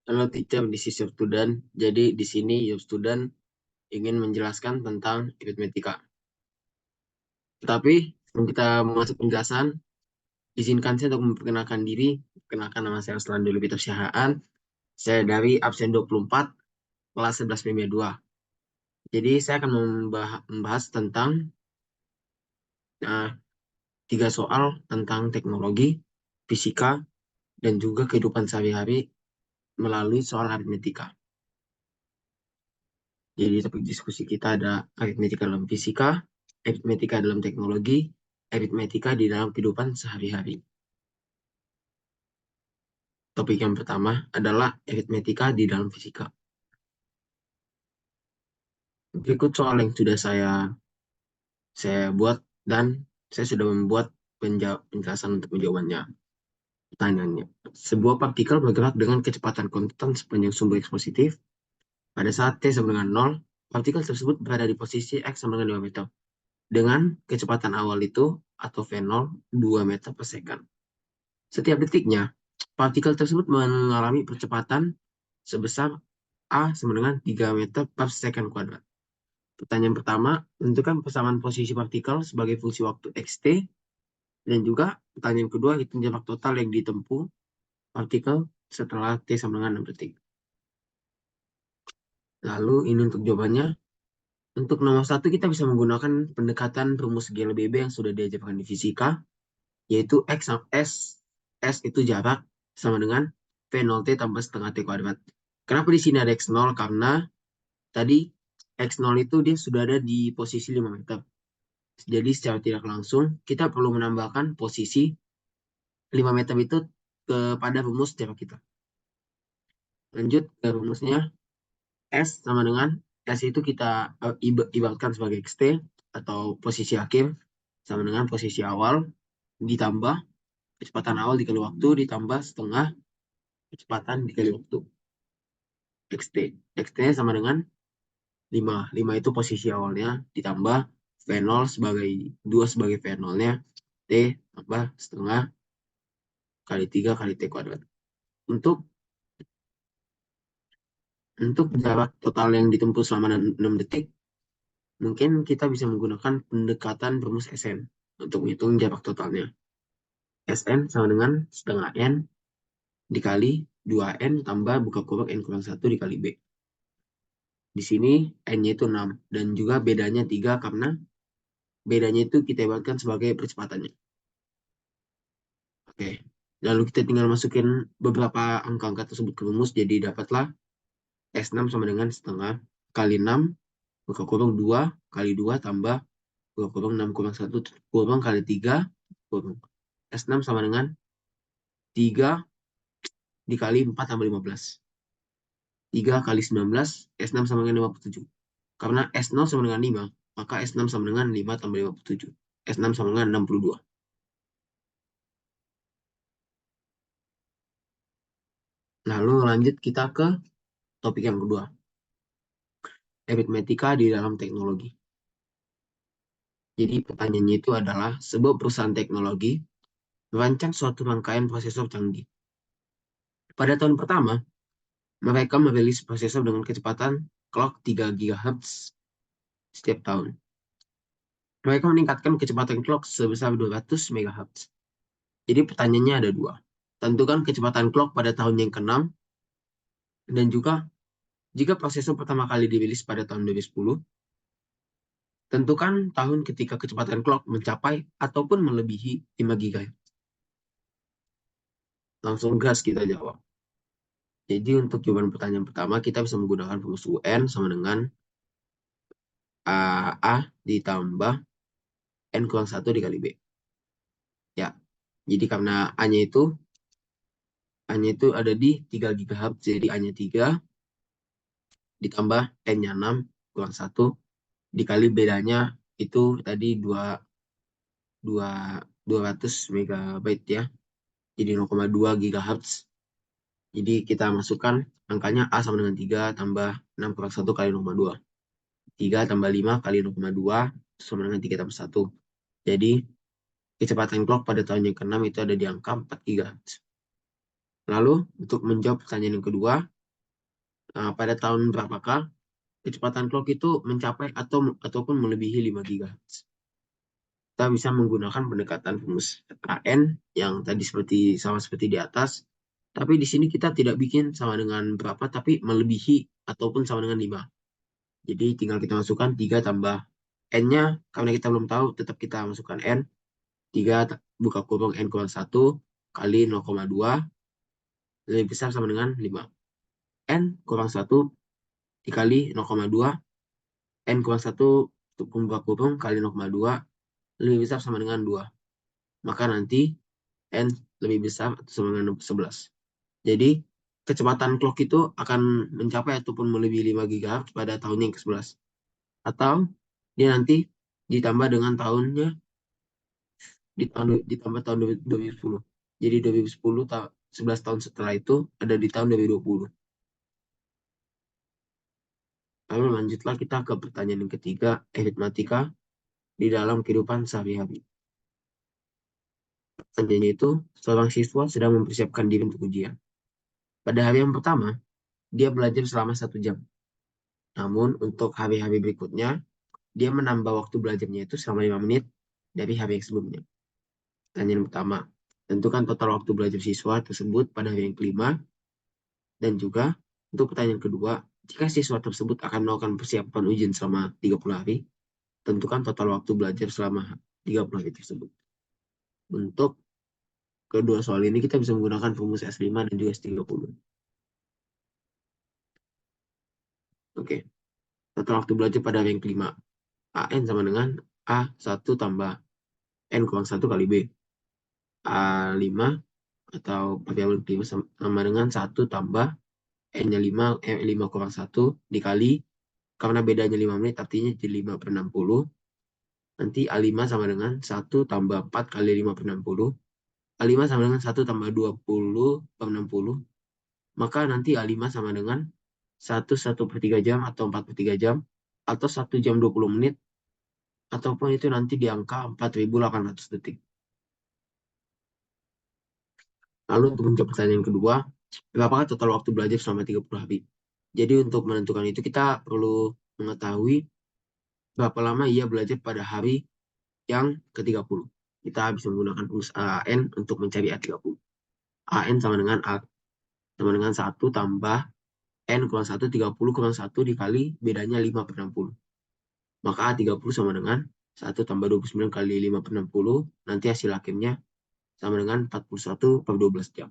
Halo teacher, this is your student. Jadi di sini your student ingin menjelaskan tentang aritmetika. Tetapi sebelum kita masuk penjelasan, izinkan saya untuk memperkenalkan diri. Perkenalkan, nama saya Ruslan Dulu Peter Syahaan. Saya dari absen 24, kelas 11 PMB 2. Jadi saya akan membahas tentang uh, 3 soal tentang teknologi, fisika, dan juga kehidupan sehari-hari melalui soal aritmetika. Jadi topik diskusi kita ada aritmetika dalam fisika, aritmetika dalam teknologi, aritmetika di dalam kehidupan sehari-hari. Topik yang pertama adalah aritmetika di dalam fisika. Berikut soal yang sudah saya buat dan saya sudah membuat penjelasan untuk menjawabnya. Pertanyaannya, sebuah partikel bergerak dengan kecepatan konstan sepanjang sumbu X positif. Pada saat T sama dengan 0, partikel tersebut berada di posisi X sama dengan 2 meter. Dengan kecepatan awal itu, atau V0, 2 meter per second. Setiap detiknya, partikel tersebut mengalami percepatan sebesar A sama dengan 3 meter per second kuadrat. Pertanyaan pertama, tentukan persamaan posisi partikel sebagai fungsi waktu xt. Dan juga pertanyaan kedua, hitung jarak total yang ditempuh partikel setelah T sama dengan 6 detik. Lalu ini untuk jawabannya. Untuk nomor 1 kita bisa menggunakan pendekatan rumus GLBB yang sudah diajarkan di fisika, yaitu S itu jarak sama dengan V0T tambah setengah T kuadrat. Kenapa di sini ada X0? Karena tadi X0 itu dia sudah ada di posisi 5 meter. Jadi secara tidak langsung kita perlu menambahkan posisi 5 meter itu kepada rumus jarak kita. Lanjut ke rumusnya. S sama dengan S itu kita ibaratkan sebagai XT atau posisi akhir sama dengan posisi awal ditambah kecepatan awal dikali waktu ditambah setengah kecepatan dikali waktu. XT sama dengan 5. 5 itu posisi awalnya ditambah V0 sebagai 2 sebagai V0-nya. T tambah setengah kali 3 kali T kuadrat. Untuk jarak total yang ditempuh selama 6 detik, mungkin kita bisa menggunakan pendekatan rumus Sn untuk menghitung jarak totalnya. Sn sama dengan setengah N dikali 2N tambah buka kurung N kurang 1 dikali B. Di sini N-nya itu 6. Dan juga bedanya 3 karena bedanya itu kita ibaratkan sebagai percepatannya. Oke. Lalu kita tinggal masukin beberapa angka-angka tersebut ke rumus. Jadi dapatlah S6 sama dengan setengah kali 6 buka kurung 2 kali 2 tambah buka kurung 6 kurang 1 kurung kali 3 kurung. S6 sama dengan 3 dikali 4 tambah 15. 3 kali 19, S6 sama dengan 57. Karena S0 sama dengan 5, maka S6 sama dengan 5 tambah 57. S6 sama dengan 62. Lalu lanjut kita ke topik yang kedua. Aritmetika di dalam teknologi. Jadi pertanyaannya itu adalah sebuah perusahaan teknologi merancang suatu rangkaian prosesor canggih. Pada tahun pertama, mereka merilis prosesor dengan kecepatan clock 3 GHz setiap tahun. Mereka meningkatkan kecepatan clock sebesar 200 MHz. Jadi pertanyaannya ada dua. Tentukan kecepatan clock pada tahun yang ke-6 dan juga jika prosesor pertama kali dirilis pada tahun 2010, tentukan tahun ketika kecepatan clock mencapai ataupun melebihi 5 GHz. Langsung gas kita jawab. Jadi untuk jawaban pertanyaan pertama kita bisa menggunakan rumus UN sama dengan A ditambah N kurang 1 dikali B. Ya, jadi karena A-nya itu ada di 3 GHz, jadi A-nya 3 ditambah N-nya 6 kurang 1 dikali bedanya itu tadi 200 MB ya. Jadi 0,2 GHz. Jadi kita masukkan angkanya A sama dengan 3 tambah 6 kurang 1 kali 0,2. 3 tambah 5 kali 0,2 sama dengan 3 tambah 1. Jadi kecepatan clock pada tahun yang ke-6 itu ada di angka 4 GHz. Lalu untuk menjawab pertanyaan yang kedua, pada tahun berapakah kecepatan clock itu mencapai ataupun melebihi 5 GHz. Kita bisa menggunakan pendekatan rumus AN yang tadi sama seperti di atas. Tapi di sini kita tidak bikin sama dengan berapa, tapi melebihi ataupun sama dengan 5. Jadi tinggal kita masukkan 3 tambah N-nya, karena kita belum tahu, tetap kita masukkan N. 3 buka kurung N kurang 1 kali 0,2 lebih besar sama dengan 5. N kurang 1 dikali 0,2, N kurang 1 buka kurung kali 0,2 lebih besar sama dengan 2. Maka nanti N lebih besar atau sama dengan 11. Jadi kecepatan clock itu akan mencapai ataupun melebihi 5 GHz pada tahun yang ke-11. Atau dia nanti ditambah dengan tahunnya ditambah tahun 2010. Jadi 2010 11 tahun setelah itu ada di tahun 2020. Lalu lanjutlah kita ke pertanyaan yang ketiga, aritmatika di dalam kehidupan sehari-hari. Pertanyaannya itu, seorang siswa sedang mempersiapkan diri untuk ujian. Pada hari yang pertama, dia belajar selama 1 jam. Namun untuk hari-hari berikutnya, dia menambah waktu belajarnya itu selama 5 menit dari hari yang sebelumnya. Pertanyaan pertama, tentukan total waktu belajar siswa tersebut pada hari yang kelima. Dan juga untuk pertanyaan kedua, jika siswa tersebut akan melakukan persiapan ujian selama 30 hari, tentukan total waktu belajar selama 30 hari tersebut. Untuk kedua soal ini kita bisa menggunakan rumus S5 dan juga S30. Oke, total waktu belajar pada hari yang kelima. AN sama dengan A1 tambah N kurang 1 kali B. A5 atau variabel kelima sama dengan 1 tambah N-nya 5 kurang 1 dikali, karena bedanya 5 menit artinya jadi 5 per 60. Nanti A5 sama dengan 1 tambah 4 kali 5 per 60. A5 sama dengan 1 tambah 20 per 60. Maka nanti A5 sama dengan 1 per 3 jam atau 4 per 3 jam. Atau 1 jam 20 menit. Ataupun itu nanti di angka 4.800 detik. Lalu untuk menjawab pertanyaan kedua, berapakah total waktu belajar selama 30 hari? Jadi untuk menentukan itu kita perlu mengetahui berapa lama ia belajar pada hari yang ke-30. Kita bisa menggunakan rumus AN untuk mencari A30. AN sama dengan A sama dengan 1 tambah N kurang 1, 30 kurang 1 dikali bedanya 5 per 60. Maka A30 sama dengan 1 tambah 29 kali 5 per 60. Nanti hasil akhirnya sama dengan 41 per 12 jam.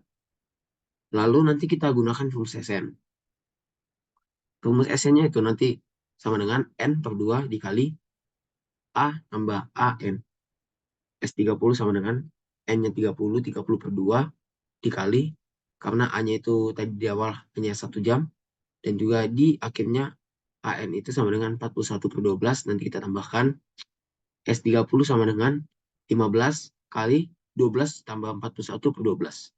Lalu nanti kita gunakan rumus SN. Rumus SN-nya itu nanti sama dengan N per 2 dikali A tambah AN. S30 sama dengan N-nya 30 per 2 dikali, karena A-nya itu tadi di awal hanya 1 jam, dan juga di akhirnya AN itu sama dengan 41 per 12, nanti kita tambahkan S30 sama dengan 15 kali 12 tambah 41 per 12.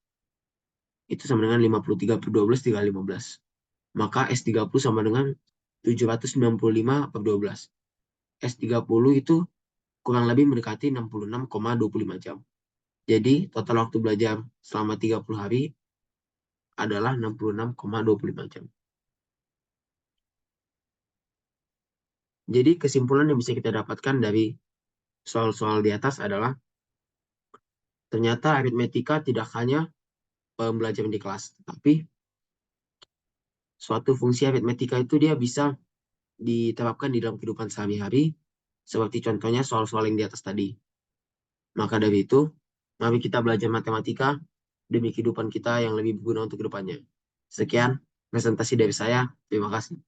Itu sama dengan 53 per 12 dikali 15. Maka S30 sama dengan 795 per 12. S30 itu kurang lebih mendekati 66,25 jam. Jadi total waktu belajar selama 30 hari adalah 66,25 jam. Jadi kesimpulan yang bisa kita dapatkan dari soal-soal di atas adalah ternyata aritmetika tidak hanya pembelajaran di kelas, tapi suatu fungsi aritmetika itu dia bisa diterapkan di dalam kehidupan sehari-hari, seperti contohnya soal-soal yang di atas tadi. Maka dari itu, mari kita belajar matematika demi kehidupan kita yang lebih berguna untuk kedepannya. Sekian presentasi dari saya. Terima kasih.